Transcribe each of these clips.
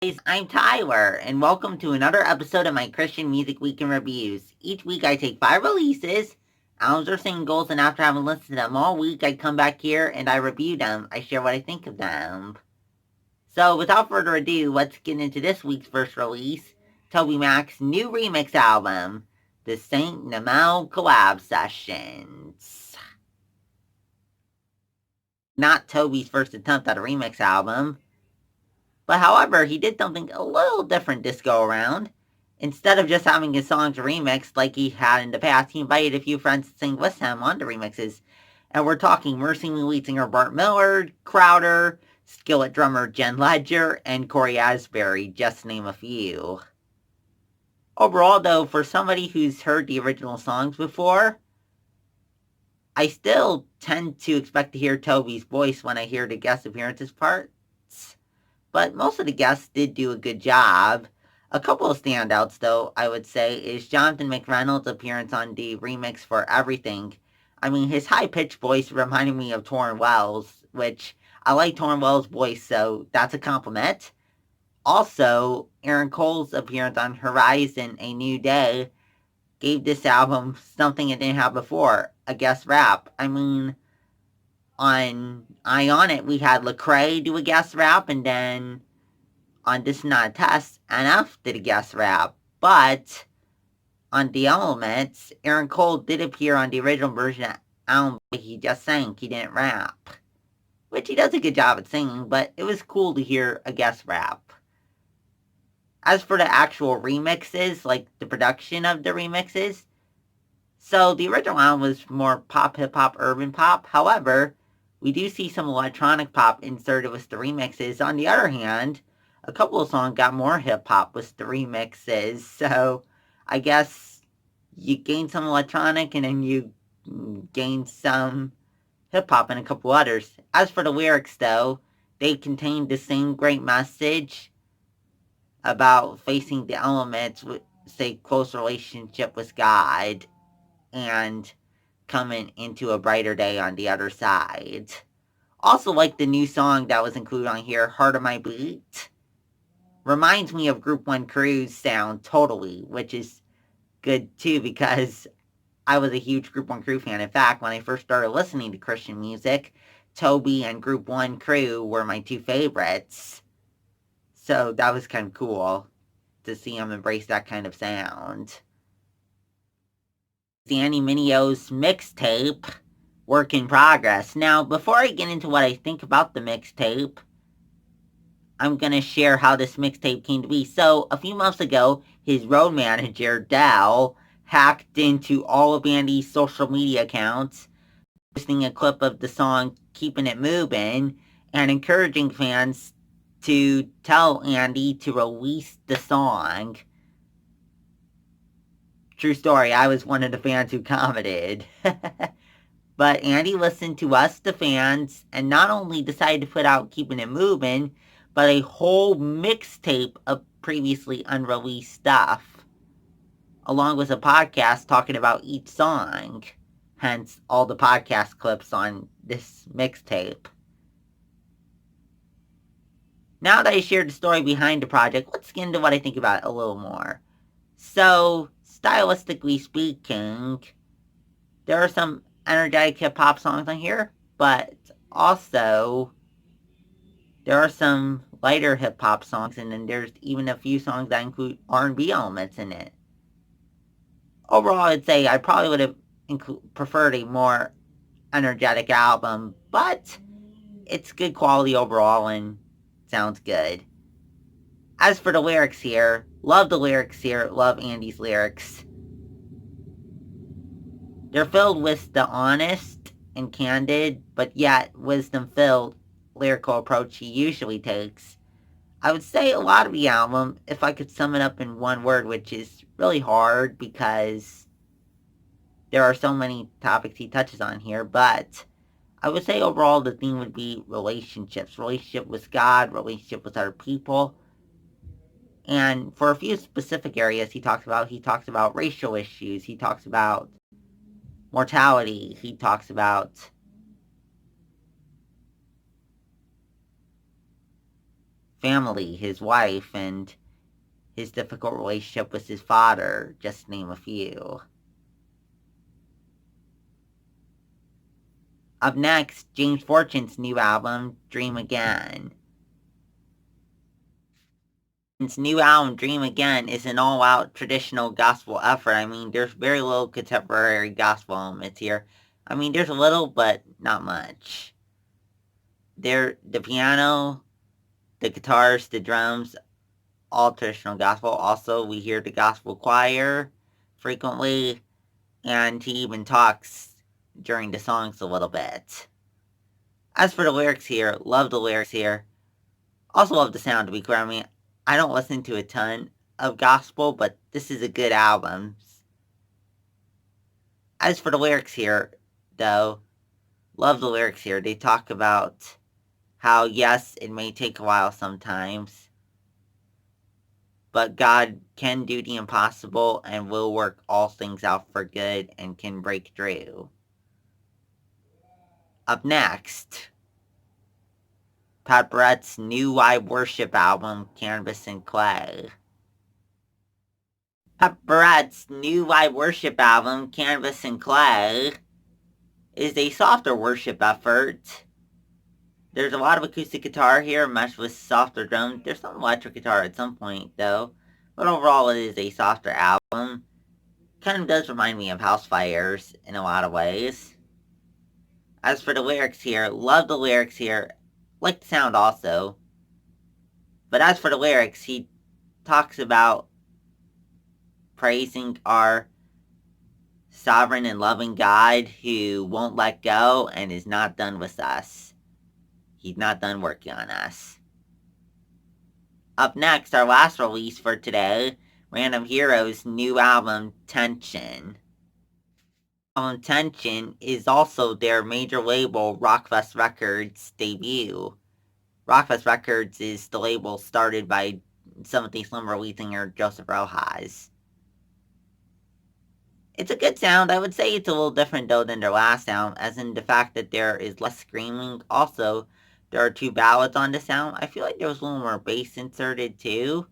Guys, I'm Tyler, and welcome to another episode of my Christian Music Week in Reviews. Each week I take 5 releases, albums or singles, and after having listened to them all week, I come back here and I review them. I share what I think of them. So, without further ado, let's get into this week's first release, TobyMac's new remix album, the Saint Nemele Collab Sessions. Not Toby's first attempt at a remix album. But however, he did something a little different this go around. Instead of just having his songs remixed like he had in the past, he invited a few friends to sing with him on the remixes. And we're talking Mercy Me lead singer Bart Miller, Crowder, Skillet drummer Jen Ledger, and Corey Asbury, just to name a few. Overall though, for somebody who's heard the original songs before, I still tend to expect to hear Toby's voice when I hear the guest appearances parts. But most of the guests did do a good job. A couple of standouts, though, I would say, is Jonathan McReynolds' appearance on the remix for Everything. I mean, his high-pitched voice reminded me of Torrin Wells, which I like Torrin Wells' voice, so that's a compliment. Also, Aaron Cole's appearance on Horizon, A New Day, gave this album something it didn't have before, a guest rap. I mean, on Eye on It, we had Lecrae do a guest rap, and then on This Is Not a Test, NF did a guest rap. But on The Elements, Aaron Cole did appear on the original version of album, but he just sang, he didn't rap. Which he does a good job at singing, but it was cool to hear a guest rap. As for the actual remixes, like the production of the remixes, so the original album was more pop, hip-hop, urban pop. However, we do see some electronic pop inserted with the remixes. On the other hand, a couple of songs got more hip-hop with the remixes. So I guess you gain some electronic and then you gain some hip-hop and a couple others. As for the lyrics, though, they contain the same great message about facing the elements with, say, close relationship with God and coming into a brighter day on the other side. Also like the new song that was included on here, Heart of My Beat. Reminds me of Group 1 Crew's sound totally, which is good too because I was a huge Group 1 Crew fan. In fact, when I first started listening to Christian music, Toby and Group 1 Crew were my two favorites. So that was kind of cool to see them embrace that kind of sound. Danny Mineo's mixtape, Work in Progress. Now, before I get into what I think about the mixtape, I'm going to share how this mixtape came to be. So, a few months ago, his road manager, Dal, hacked into all of Andy's social media accounts, posting a clip of the song Keeping It Moving, and encouraging fans to tell Andy to release the song. True story, I was one of the fans who commented. But Andy listened to us, the fans, and not only decided to put out Keeping It Moving, but a whole mixtape of previously unreleased stuff, along with a podcast talking about each song. Hence, all the podcast clips on this mixtape. Now that I shared the story behind the project, let's get into what I think about it a little more. So, stylistically speaking, there are some energetic hip-hop songs on here, but also there are some lighter hip-hop songs, and then there's even a few songs that include R&B elements in it. Overall, I'd say I probably would have preferred a more energetic album, but it's good quality overall and sounds good. As for the lyrics here, love the lyrics here, love Andy's lyrics. They're filled with the honest and candid, but yet wisdom-filled lyrical approach he usually takes. I would say a lot of the album, if I could sum it up in one word, which is really hard because there are so many topics he touches on here, but I would say overall the theme would be relationships. Relationship with God, relationship with other people. And for a few specific areas he talks about racial issues, he talks about mortality, he talks about family, his wife, and his difficult relationship with his father, just to name a few. Up next, James Fortune's new album, Dream Again. His new album, Dream Again, is an all-out traditional gospel effort. I mean, there's very little contemporary gospel elements here. I mean, there's a little, but not much. The piano, the guitars, the drums, all traditional gospel. Also, we hear the gospel choir frequently, and he even talks during the songs a little bit. As for the lyrics here, love the lyrics here. Also love the sound, to be clear. I mean, I don't listen to a ton of gospel, but this is a good album. As for the lyrics here, though, love the lyrics here. They talk about how, yes, it may take a while sometimes, but God can do the impossible and will work all things out for good and can break through. Up next, Pat Barrett's new live worship album, Canvas and Clay. Pat Barrett's new live worship album, Canvas and Clay, is a softer worship effort. There's a lot of acoustic guitar here, meshed with softer drums. There's some electric guitar at some point, though. But overall, it is a softer album. Kind of does remind me of House Fires in a lot of ways. As for the lyrics here, love the lyrics here. Like the sound also. But as for the lyrics, he talks about praising our sovereign and loving God who won't let go and is not done with us. He's not done working on us. Up next, our last release for today, Random Heroes' new album, Tension. Album Tension is also their major label, Rockfest Records' debut. Rockfest Records is the label started by Timothy Slimmer lead singer Joseph Rojas. It's a good sound. I would say it's a little different though than their last album, as in the fact that there is less screaming. Also, there are 2 ballads on the sound. I feel like there was a little more bass inserted too,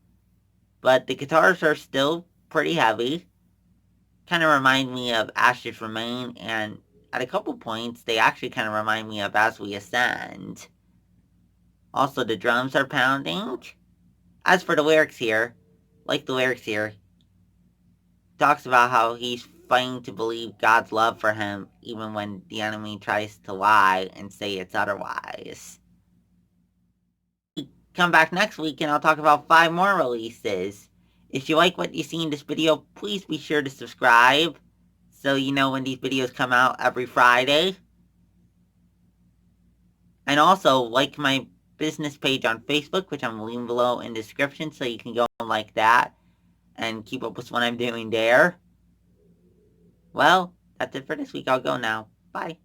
but the guitars are still pretty heavy. Kind of remind me of Ashes Remain, and at a couple points, they actually kind of remind me of As We Ascend. Also, the drums are pounding. As for the lyrics here, like the lyrics here, talks about how he's fighting to believe God's love for him even when the enemy tries to lie and say it's otherwise. Come back next week and I'll talk about 5 more releases. If you like what you see in this video, please be sure to subscribe so you know when these videos come out every Friday. And also, like my business page on Facebook, which I'm leaving below in the description, so you can go and like that and keep up with what I'm doing there. Well, that's it for this week. I'll go now. Bye.